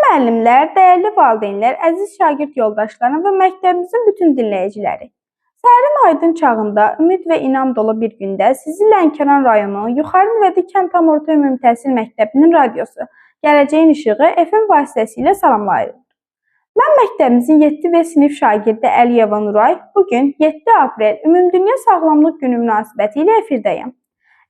Müəllimlər, dəyərli valideynlər, əziz şagird yoldaşlarım və məktəbimizin bütün dinləyiciləri. Səhərin aydın çağında, ümid və inam dolu bir gündə sizi Lənkəran rayonu Yuxarı Nüvədi Kənd Tam Orta Ümumi Təhsil Məktəbinin radiosu Gələcəyin İşığı FM vasitəsilə salamlayır. Mən məktəbimizin 7B sinif şagirdi Əliyeva Nuray bugün 7 aprel Ümumdünya Sağlamlıq Günü münasibətilə efirdəyəm.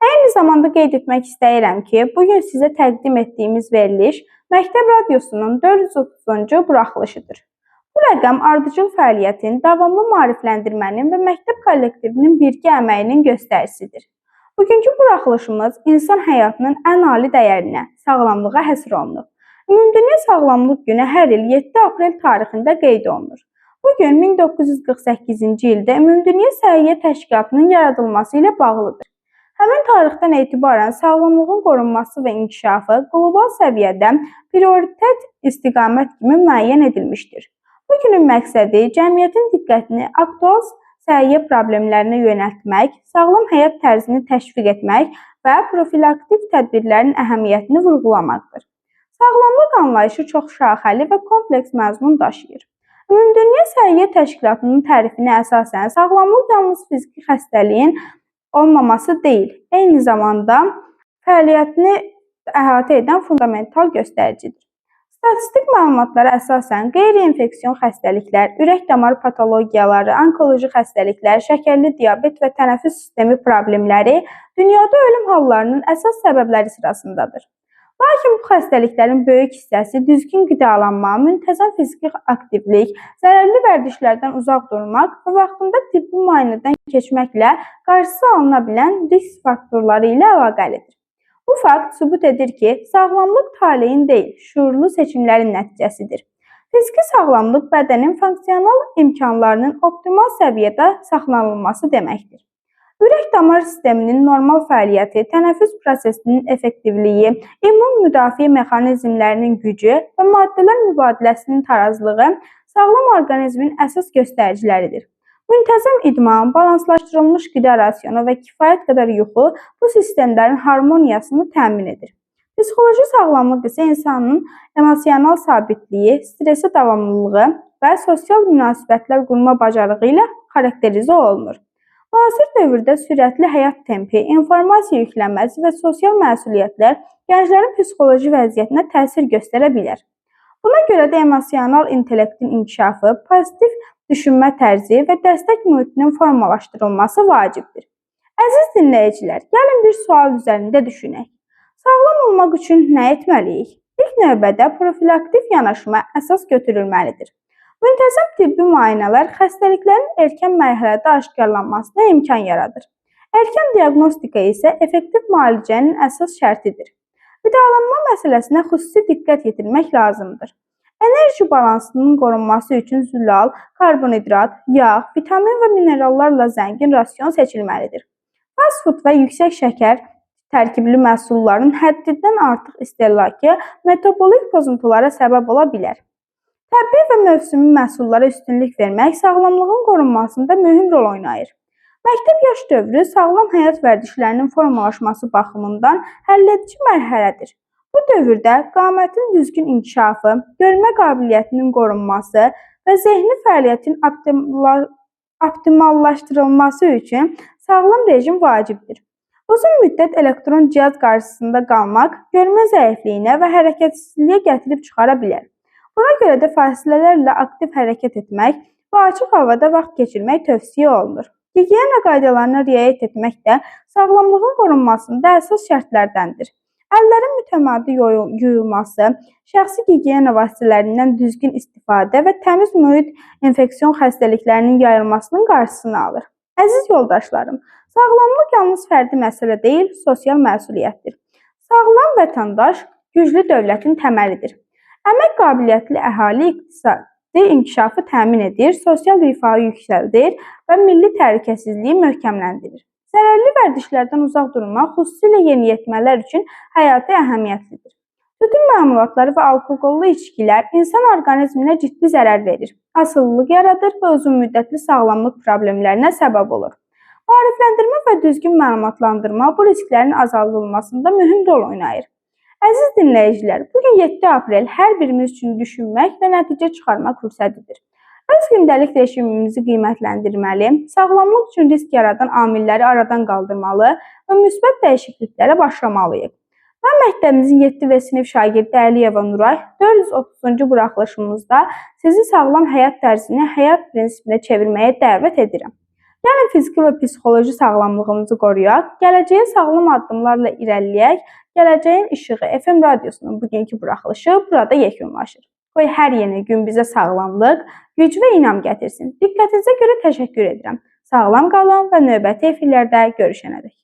Eyni zamanda qeyd etmək istəyirəm ki, bugün sizə təqdim etdiyimiz veriliş Məktəb radiosunun 430-cu buraxılışıdır. Bu rəqəm ardıcıl fəaliyyətin, davamlı maarifləndirmənin və məktəb kollektivinin birgə əməyinin göstəricisidir. Bugünkü buraxılışımız insan həyatının ən ali dəyərinə, sağlamlığa həsr olunur. Ümumdünya Sağlamlıq Günü hər il 7 aprel tarixində qeyd olunur. Bugün 1948-ci ildə Ümumdünya Səhiyyə Təşkilatının yaradılması ilə bağlıdır. Həmin tarixdən etibarən sağlamlığın qorunması və inkişafı qlobal səviyyədə prioritet istiqamət kimi müəyyən edilmişdir. Bu günün məqsədi cəmiyyətin diqqətini aktual səhiyyə problemlərinə yönəltmək, sağlam həyat tərzini təşviq etmək və profilaktik tədbirlərin əhəmiyyətini vurğulamaqdır. Sağlamlıq anlayışı çox şaxəli və kompleks məzmun daşıyır. Ümumdünya Səhiyyə Təşkilatının tərifinə əsasən sağlamlıq yalnız fiziki xəstəliyin olmaması deyil, eyni zamanda fəaliyyətini əhatə edən fundamental göstəricidir. Statistik məlumatlara əsasən qeyri-infeksion xəstəliklər, ürək-damar patologiyaları, onkoloji xəstəliklər, şəkərli diabet və tənəffüs sistemi problemləri dünyada ölüm hallarının əsas səbəbləri sırasındadır. Lakin bu xəstəliklərin böyük hissəsi düzgün qidalanma, müntəzəm fiziki aktivlik, zərərli vərdişlərdən uzaq durmaq və vaxtında tibbi müayinədən keçməklə qarşısı alına bilən risk faktorları ilə əlaqəlidir. Bu fakt sübut edir ki, sağlamlıq taleyin deyil, şuurlu seçimlərin nəticəsidir. Fiziki sağlamlıq bədənin funksional imkanlarının optimal səviyyədə saxlanılması deməkdir. Ürək-damar sisteminin normal fəaliyyəti, tənəffüs prosesinin effektivliyi, immun müdafiə mexanizmlərinin gücü və maddələr mübadiləsinin tarazlığı sağlam orqanizmin əsas göstəriciləridir. Müntəzəm idman, balanslaşdırılmış qida rasionu və kifayət qədər yuxu bu sistemlərin harmoniyasını təmin edir. Psixoloji sağlamlıq isə insanın emosional sabitliyi, stresi davamlılığı və sosial münasibətlər qurma bacarığı ilə xarakterizə olunur. Müasir dövrdə sürətli həyat tempi, informasiya yüklənməsi və sosial məsuliyyətlər gənclərin psixoloji vəziyyətinə təsir göstərə bilər. Buna görə də emosional intellektin inkişafı, pozitiv düşünmə tərzi və dəstək mühitinin formalaşdırılması vacibdir. Əziz dinləyicilər, gəlin bir sual üzərində düşünək. Sağlam olmaq üçün nə etməliyik? İlk növbədə profilaktik yanaşma əsas götürülməlidir. Müntəzəm tibbi müayinələr xəstəliklərin erkən mərhələdə aşkarlanmasına imkan yaradır. Erkən diaqnostika isə effektiv müalicənin əsas şərtidir. Qidalanma məsələsinə xüsusi diqqət yetirmək lazımdır. Enerji balansının qorunması üçün zülal, karbonhidrat, yağ, vitamin və minerallarla zəngin rasion seçilməlidir. Fast food və yüksək şəkər tərkibli məhsulların həddindən artıq istehlakı metabolik pozuntulara səbəb ola bilər. Təbii və mövsümi məhsullara üstünlük vermək sağlamlığın qorunmasında mühüm rol oynayır. Məktəb yaş dövrü sağlam həyat vərdişlərinin formalaşması baxımından həlledici mərhələdir. Bu dövrdə qamətin düzgün inkişafı, görmə qabiliyyətinin qorunması və zehni fəaliyyətin optimallaşdırılması üçün sağlam rejim vacibdir. Uzun müddət elektron cihaz qarşısında qalmaq görmə zəifliyinə və hərəkətsizliyə gətirib çıxara bilər. Buna görə də fasilələrlə aktiv hərəkət etmək və açıq havada vaxt keçirmək tövsiyə olunur. Gigiyena qaydalarına riayət etmək də sağlamlığın qorunmasında əsas şərtlərdəndir. Əllərin mütəmadi yuyulması, şəxsi gigiyena vasitələrindən düzgün istifadə və təmiz mühit infeksion xəstəliklərinin yayılmasının qarşısını alır. Əziz yoldaşlarım, sağlamlıq yalnız fərdi məsələ deyil, sosial məsuliyyətdir. Sağlam vətəndaş güclü dövlətin təməlidir. Əmək qabiliyyətli əhali iqtisadi inkişafı təmin edir, sosial rifahı yüksəldir və milli təhlükəsizliyi möhkəmləndirir. Zərərli vərdişlərdən uzaq durmaq xüsusilə yeniyetmələr üçün həyati əhəmiyyətlidir. Tütün məmulatları və alkoqollu içkilər insan orqanizminə ciddi zərər verir, asıllıq yaradır və uzunmüddətli sağlamlıq problemlərinə səbəb olur. Maarifləndirmə və düzgün məlumatlandırma bu risklərin azaldılmasında mühüm rol oynayır. Əziz dinləyicilər, bugün 7 aprel hər birimiz üçün düşünmək və nəticə çıxarmaq fürsətidir. Öz gündəlik rejimimizi qiymətləndirməli, sağlamlıq üçün risk yaradan amilləri aradan qaldırmalı və müsbət dəyişikliklərə başlamalıyıq. Mən məktəbimizin 7 və sinif şagirdi Əliyeva Nuray 430-cu buraxılışımızda sizi sağlam həyat tərzini həyat prinsipinə çevirməyə dəvət edirəm. Yəni fiziki və psixoloji sağlamlığımızı qoruyaq, gələcəyə sağlam addımlarla irəliləyək. Gələcəyin İşığı FM radiosunun bugünkü buraxılışı burada yekunlaşır. Qoy hər yeni gün bizə sağlamlıq, güc və inam gətirsin. Diqqətinizə görə təşəkkür edirəm. Sağlam qalın və növbəti efirlərdə görüşənədək.